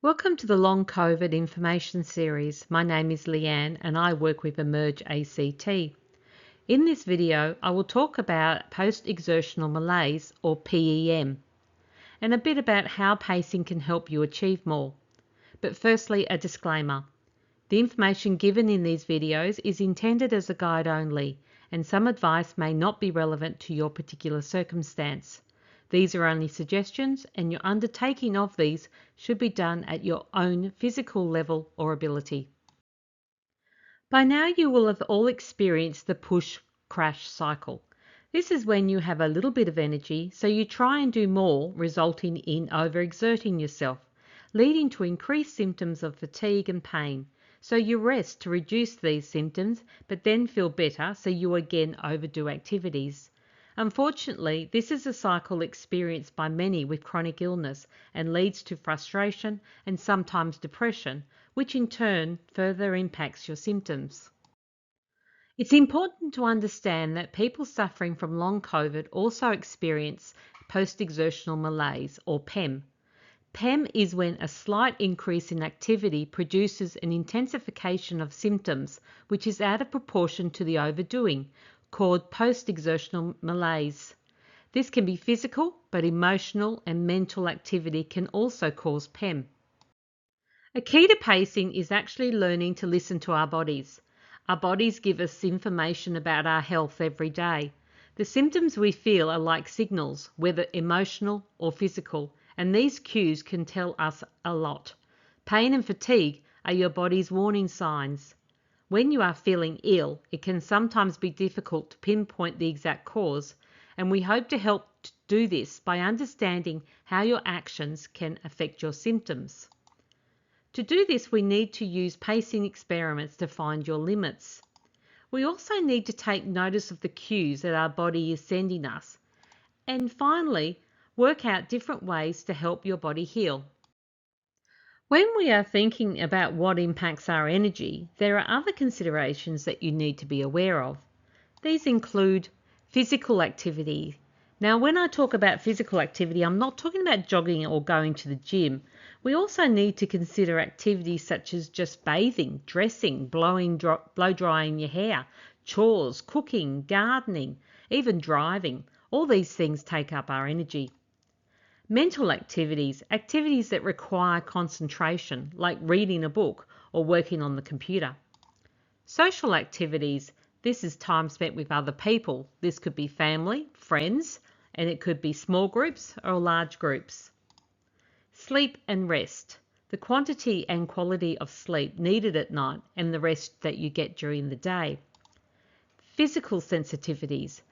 Welcome to the Long COVID Information Series. My name is Leanne and I work with Emerge ACT. In this video, I will talk about post-exertional malaise or PEM and a bit about how pacing can help you achieve more. But firstly, a disclaimer. The information given in these videos is intended as a guide only, and some advice may not be relevant to your particular circumstance. These are only suggestions, and your undertaking of these should be done at your own physical level or ability. By now you will have all experienced the push-crash cycle. This is when you have a little bit of energy, so you try and do more, resulting in overexerting yourself, leading to increased symptoms of fatigue and pain. So you rest to reduce these symptoms, but then feel better, so you again overdo activities. Unfortunately, this is a cycle experienced by many with chronic illness and leads to frustration and sometimes depression, which in turn further impacts your symptoms. It's important to understand that people suffering from long COVID also experience post-exertional malaise or PEM. PEM is when a slight increase in activity produces an intensification of symptoms which is out of proportion to the overdoing, called post-exertional malaise. This can be physical, but emotional and mental activity can also cause PEM. A key to pacing is actually learning to listen to our bodies. Our bodies give us information about our health every day. The symptoms we feel are like signals, whether emotional or physical, and these cues can tell us a lot. Pain and fatigue are your body's warning signs. When you are feeling ill, it can sometimes be difficult to pinpoint the exact cause, and we hope to help do this by understanding how your actions can affect your symptoms. To do this, we need to use pacing experiments to find your limits. We also need to take notice of the cues that our body is sending us. And finally, work out different ways to help your body heal. When we are thinking about what impacts our energy, there are other considerations that you need to be aware of. These include physical activity. Now, when I talk about physical activity, I'm not talking about jogging or going to the gym. We also need to consider activities such as just bathing, dressing, blow drying your hair, chores, cooking, gardening, even driving. All these things take up our energy. Mental activities, activities that require concentration, like reading a book or working on the computer. Social activities, this is time spent with other people. This could be family, friends, and it could be small groups or large groups. Sleep and rest, the quantity and quality of sleep needed at night and the rest that you get during the day. Physical sensitivities,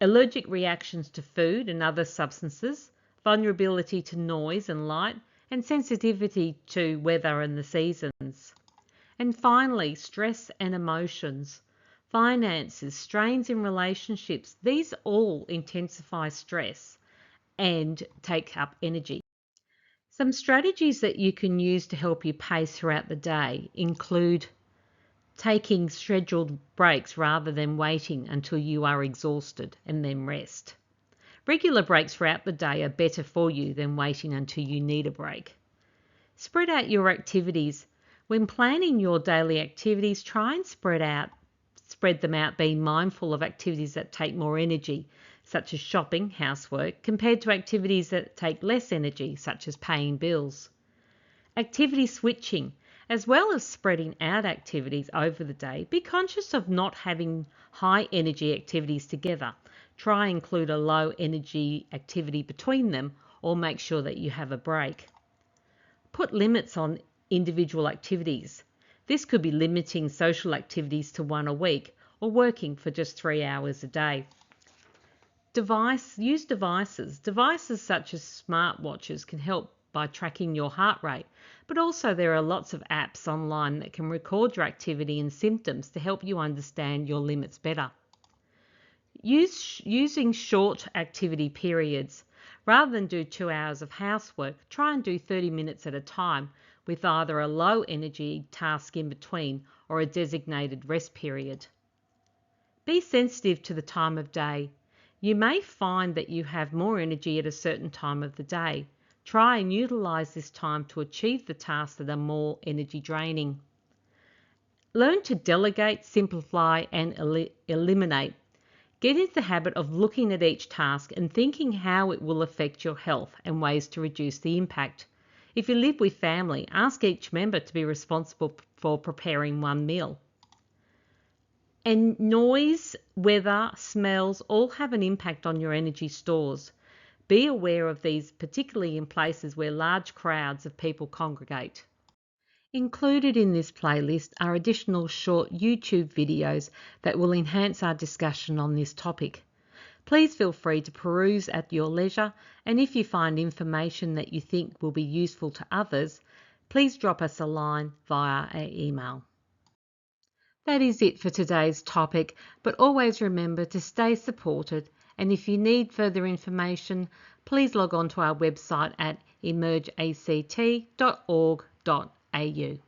allergic reactions to food and other substances, vulnerability to noise and light, and sensitivity to weather and the seasons. And finally, stress and emotions. Finances, strains in relationships, these all intensify stress and take up energy. Some strategies that you can use to help you pace throughout the day include taking scheduled breaks rather than waiting until you are exhausted and then rest. Regular breaks throughout the day are better for you than waiting until you need a break. Spread out your activities. When planning your daily activities, try and spread them out, being mindful of activities that take more energy, such as shopping, housework, compared to activities that take less energy, such as paying bills. Activity switching. As well as spreading out activities over the day, be conscious of not having high energy activities together. Try and include a low energy activity between them, or make sure that you have a break. Put limits on individual activities. This could be limiting social activities to 1 a week or working for just 3 hours a day. Use devices. Devices such as smartwatches can help by tracking your heart rate, but also there are lots of apps online that can record your activity and symptoms to help you understand your limits better. Using short activity periods. Rather than do 2 hours of housework, try and do 30 minutes at a time with either a low energy task in between or a designated rest period. Be sensitive to the time of day. You may find that you have more energy at a certain time of the day. Try and utilise this time to achieve the tasks that are more energy draining. Learn to delegate, simplify and eliminate. Get into the habit of looking at each task and thinking how it will affect your health and ways to reduce the impact. If you live with family, ask each member to be responsible for preparing one meal. And noise, weather, smells all have an impact on your energy stores. Be aware of these, particularly in places where large crowds of people congregate. Included in this playlist are additional short YouTube videos that will enhance our discussion on this topic. Please feel free to peruse at your leisure, and if you find information that you think will be useful to others, please drop us a line via our email. That is it for today's topic, but always remember to stay supported, and if you need further information, please log on to our website at emergeact.org.au.